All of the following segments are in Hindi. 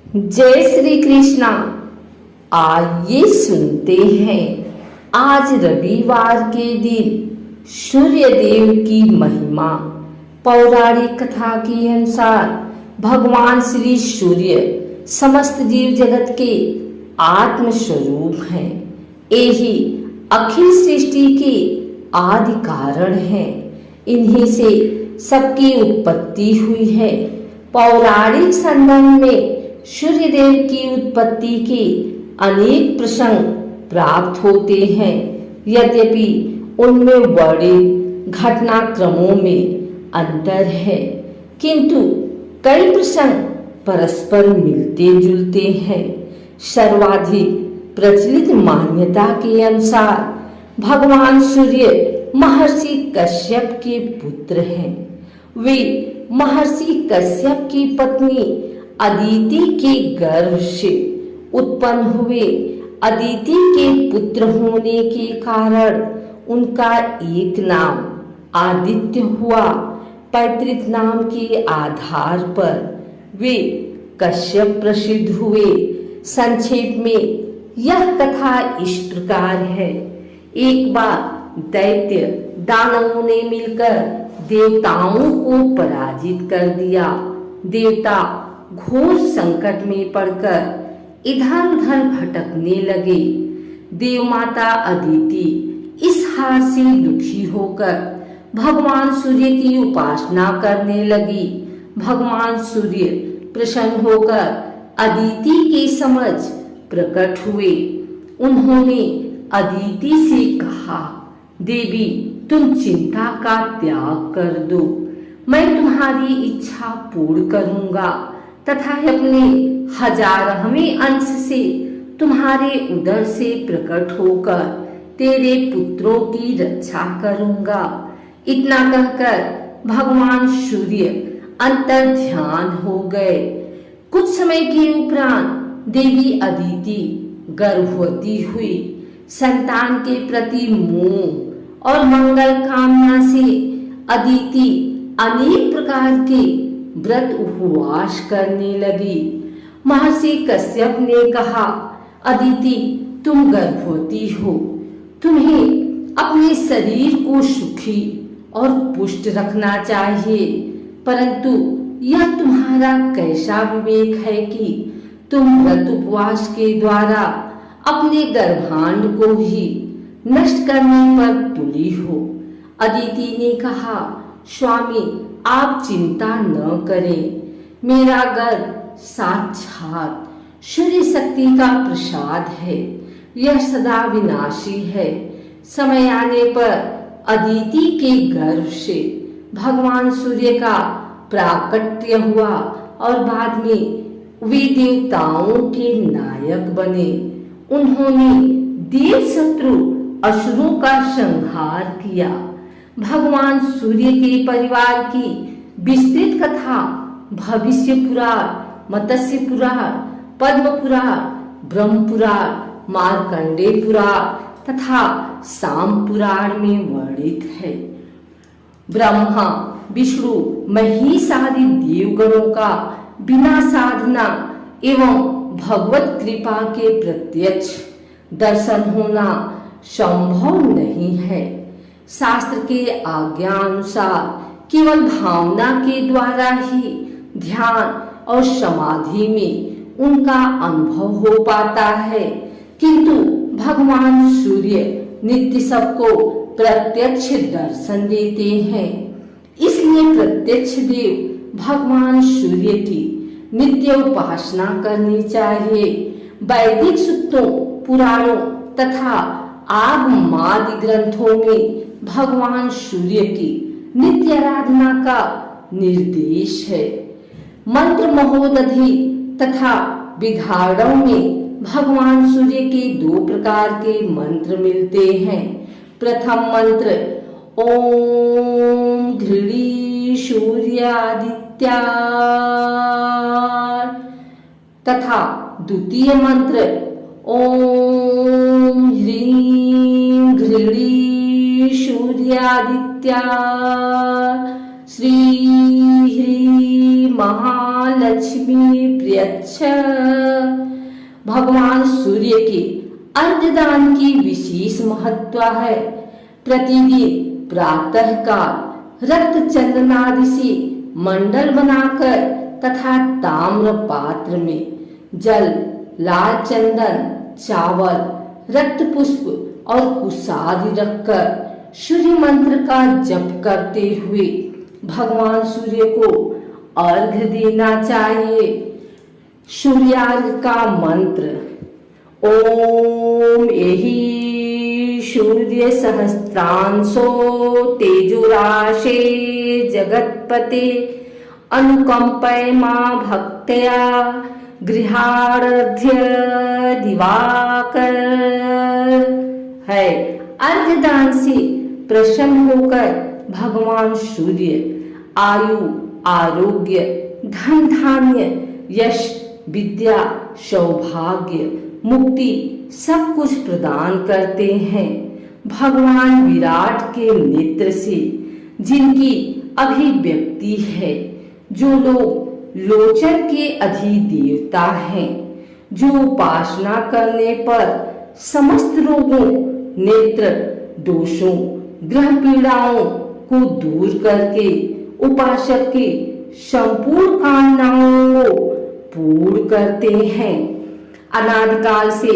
जय श्री कृष्णा। आइए सुनते हैं आज रविवार के दिन सूर्य देव की महिमा। पौराणिक कथा के अनुसार भगवान श्री सूर्य समस्त जीव जगत के आत्म स्वरूप हैं। यही अखिल सृष्टि के आदि कारण हैं। इन्हीं से सबकी उत्पत्ति हुई है। पौराणिक संदर्भ में सूर्य देव की उत्पत्ति के अनेक प्रसंग प्राप्त होते हैं। यद्यपि उनमें वर्णित घटनाक्रमों में अंतर है, किंतु कई प्रसंग परस्पर मिलते जुलते हैं। सर्वाधिक प्रचलित मान्यता के अनुसार भगवान सूर्य महर्षि कश्यप के पुत्र हैं। वे महर्षि कश्यप की पत्नी अदिति के गर्भ से उत्पन्न हुए। अदिति के पुत्र होने के कारण उनका एक नाम आदित्य हुआ। पैतृक नाम के आधार पर वे कश्यप प्रसिद्ध हुए। संक्षेप में यह कथा इस प्रकार है। एक बार दैत्य दानवों ने मिलकर देवताओं को पराजित कर दिया। देवता घोर संकट में पड़कर इधर उधर भटकने लगे। देवमाता अदिति इस हार से दुखी होकर भगवान सूर्य की उपासना करने लगी। भगवान सूर्य प्रसन्न होकर अदिति की समझ प्रकट हुए। उन्होंने अदिति से कहा, देवी तुम चिंता का त्याग कर दो, मैं तुम्हारी इच्छा पूर्ण करूंगा तथा अपने 1000वें अंश से तुम्हारे उदर से प्रकट होकर तेरे पुत्रों की रक्षा करूंगा। इतना कहकर भगवान सूर्य अंतर ध्यान हो गए। कुछ समय के उपरांत देवी अदिति गर्भवती हुई। संतान के प्रति मोह और मंगल कामना से अदिति अनेक प्रकार के व्रत उपवास करने लगी। महर्षि कश्यप ने कहा, अदिति तुम गर्भवती हो, तुम्हें अपने शरीर को सुखी और पुष्ट रखना चाहिए, परंतु यह तुम्हारा कैसा विवेक है कि तुम व्रत उपवास के द्वारा अपने गर्भांड को ही नष्ट करने पर तुली हो। अदिति ने कहा, स्वामी आप चिंता न करें, मेरा गर्भ साक्षात सूर्य शक्ति का प्रसाद है, यह सदा विनाशी है। समय आने पर अदिति के गर्भ से भगवान सूर्य का प्राकट्य हुआ और बाद में वे देवताओं के नायक बने। उन्होंने देव शत्रु असुरों का संहार किया। भगवान सूर्य के परिवार की विस्तृत कथा भविष्य पुराण, मत्स्य पुराण, पद्म पुराण, ब्रह्म पुराण, मार्कंडेय पुराण तथा शाम पुराण में वर्णित है। ब्रह्मा विष्णु महेश आदि देवगणों का बिना साधना एवं भगवत कृपा के प्रत्यक्ष दर्शन होना संभव नहीं है। शास्त्र के आज्ञा अनुसार केवल भावना के द्वारा ही ध्यान और समाधि में उनका अनुभव हो पाता है, किंतु भगवान सूर्य नित्य सबको प्रत्यक्ष दर्शन देते हैं। इसलिए प्रत्यक्ष देव भगवान सूर्य की नित्य उपासना करनी चाहिए। वैदिक सूक्तों, पुराणों तथा आगमादि ग्रंथों में भगवान सूर्य की नित्य आराधना का निर्देश है। मंत्र महोदधि तथा विधारणों में भगवान सूर्य के 2 प्रकार के मंत्र मिलते हैं। प्रथम मंत्र ओम घृणी सूर्यादित्या तथा द्वितीय मंत्र ओम ह्रीं घृणी सूर्यादित्या। श्री ह्रीं महालक्ष्मी प्रियच्छ। भगवान सूर्य के अर्घदान की विशेष महत्व है। प्रतिदिन प्रातः काल रक्त चंदनादि से मंडल बनाकर तथा ताम्र पात्र में जल, लाल चंदन, चावल, रक्त पुष्प और कुशादि रखकर सूर्य मंत्र का जप करते हुए भगवान सूर्य को अर्घ्य देना चाहिए। सूर्यार्घ्य का मंत्र ओम एहि सूर्य सहस्त्रांशो तेजोराशे जगत्पते अनुकंपय मां भक्त्या गृहार्घ्य दिवाकर है। अर्घ्यदान से प्रसन्न होकर भगवान सूर्य आयु, आरोग्य, धन धान्य, यश, विद्या, सौभाग्य, मुक्ति सब कुछ प्रदान करते हैं। भगवान विराट के नेत्र से जिनकी अभिव्यक्ति है, जो लोग लोचन के अधिदेवता हैं, जो उपासना करने पर समस्त रोगों, नेत्र दोषों, ग्रह पीड़ाओं को दूर करके उपासक की संपूर्ण कामनाओं को पूर्ण करते हैं। अनादिकाल से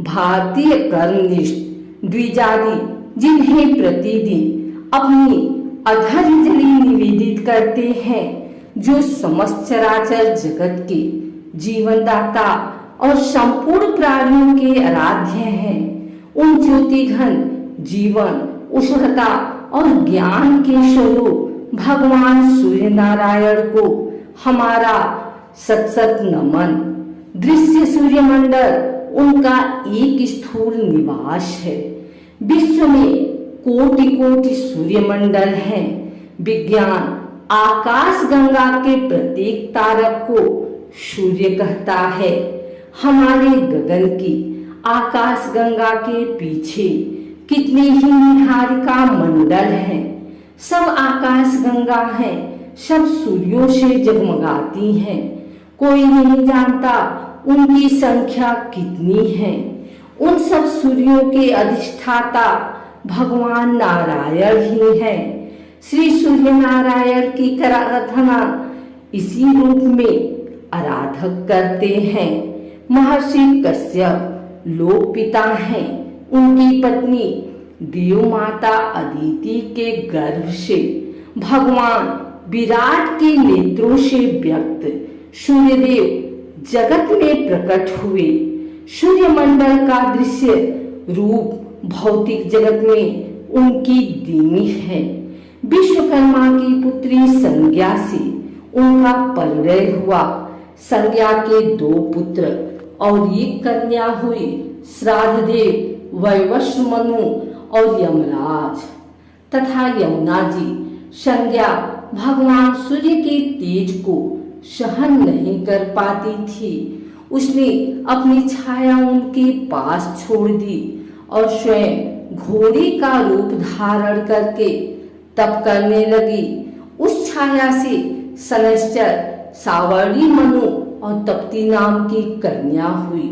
भारतीय कर्मनिष्ठ द्विजाति जिन्हें प्रतिदिन अपनी अधर्जलि निवेदित करते हैं, जो समस्त चराचर जगत के जीवनदाता और संपूर्ण प्राणियों के आराध्य हैं, उन ज्योति घन जीवन, उष्णता और ज्ञान के स्वरूप भगवान सूर्य नारायण को हमारा सत सत नमन। दृश्य सूर्यमंडल उनका एक स्थूल निवास है। विश्व में कोटि कोटि सूर्यमंडल हैं। विज्ञान आकाश गंगा के प्रत्येक तारक को सूर्य कहता है। हमारे गगन की आकाश गंगा के पीछे कितने ही निहारिका मंडल हैं। सब आकाश गंगा हैं, सब सूर्यों से जगमगाती हैं। कोई नहीं जानता उनकी संख्या कितनी है। उन सब सूर्यों के अधिष्ठाता भगवान नारायण ही हैं। श्री सूर्य नारायण की आराधना इसी रूप में आराधक करते हैं। महर्षि कश्यप लोक पिता हैं। उनकी पत्नी देव माता अदिति के गर्भ से भगवान विराट के नेत्रों से व्यक्त सूर्यदेव जगत में प्रकट हुए। सूर्यमंडल का दृश्य रूप भौतिक जगत में उनकी दीनी है। विश्वकर्मा की पुत्री संज्ञा से उनका परिणय हुआ। संज्ञा के 2 पुत्र और एक कन्या हुई। श्राद्धदेव वैवस्व मनु और यमराज तथा यमुना जी। संज्ञा भगवान सूर्य के तेज को सहन नहीं कर पाती थी। उसने अपनी छाया उनके पास छोड़ दी और स्वयं घोड़ी का रूप धारण करके तप करने लगी। उस छाया से शनैश्चर, सावर्णी मनु और तप्ती नाम की कन्या हुई।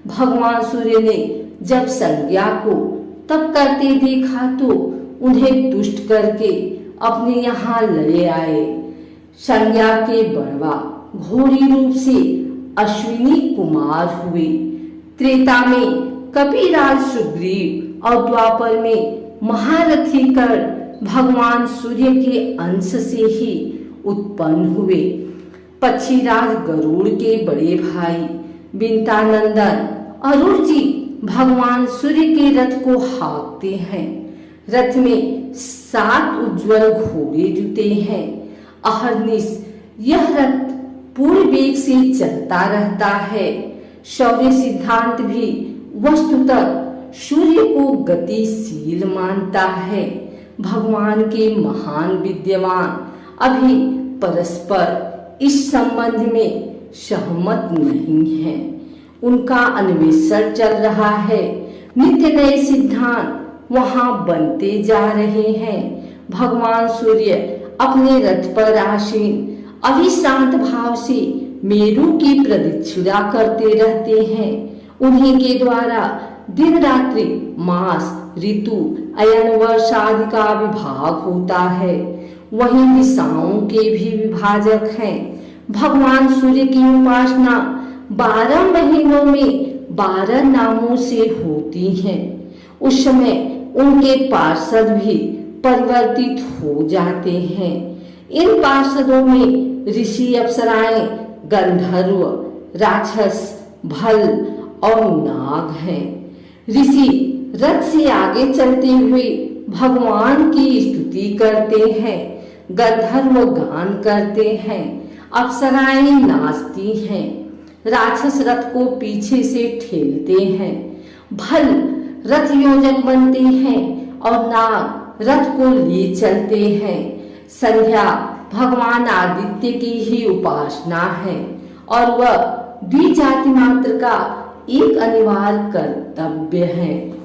भगवान सूर्य ने जब संज्ञा को तप करते देखा तो उन्हें तुष्ट करके अपने यहाँ ले आए। संज्ञा के बड़वा घोड़ी रूप से अश्विनी कुमार हुए। त्रेता में कपिराज सुग्रीव और द्वापर में महारथी कर्ण भगवान सूर्य के अंश से ही उत्पन्न हुए। पक्षीराज गरुड़ के बड़े भाई विंतानंदन अरुण जी भगवान सूर्य के रथ को हाँकते हैं। रथ में 7 उज्ज्वल घोड़े जुटे हैं। अहर्निश यह रथ पूर्ण वेग से चलता रहता है। शौर्य सिद्धांत भी वस्तुतः सूर्य को गतिशील मानता है। भगवान के महान विद्यमान अभी परस्पर इस संबंध में सहमत नहीं है। उनका अन्वेषण चल रहा है। नित्य नए सिद्धांत वहां बनते जा रहे हैं। भगवान सूर्य अपने रथ पर आसीन अविश्रांत भाव से मेरु की प्रदक्षिणा करते रहते हैं। उन्हीं के द्वारा दिन रात्रि, मास, ऋतु, अयन वर्ष आदि का विभाग होता है। वहीं दिशाओं के भी विभाजक हैं। भगवान सूर्य की उपासना 12 महीनों में 12 नामों से होती है। उस समय उनके पार्षद भी परिवर्तित हो जाते हैं। इन पार्षदों में ऋषि, अप्सराएं, गंधर्व, राक्षस, भल और नाग हैं। ऋषि रथ से आगे चलते हुए भगवान की स्तुति करते हैं, गंधर्व गान करते हैं, अप्सराएं नाचती हैं, राक्षस रथ को पीछे से ठेलते हैं, भल रथ योजक बनते हैं और नाग रथ को ले चलते हैं। संध्या भगवान आदित्य की ही उपासना है और वह द्विजाति मात्र का एक अनिवार्य कर्तव्य है।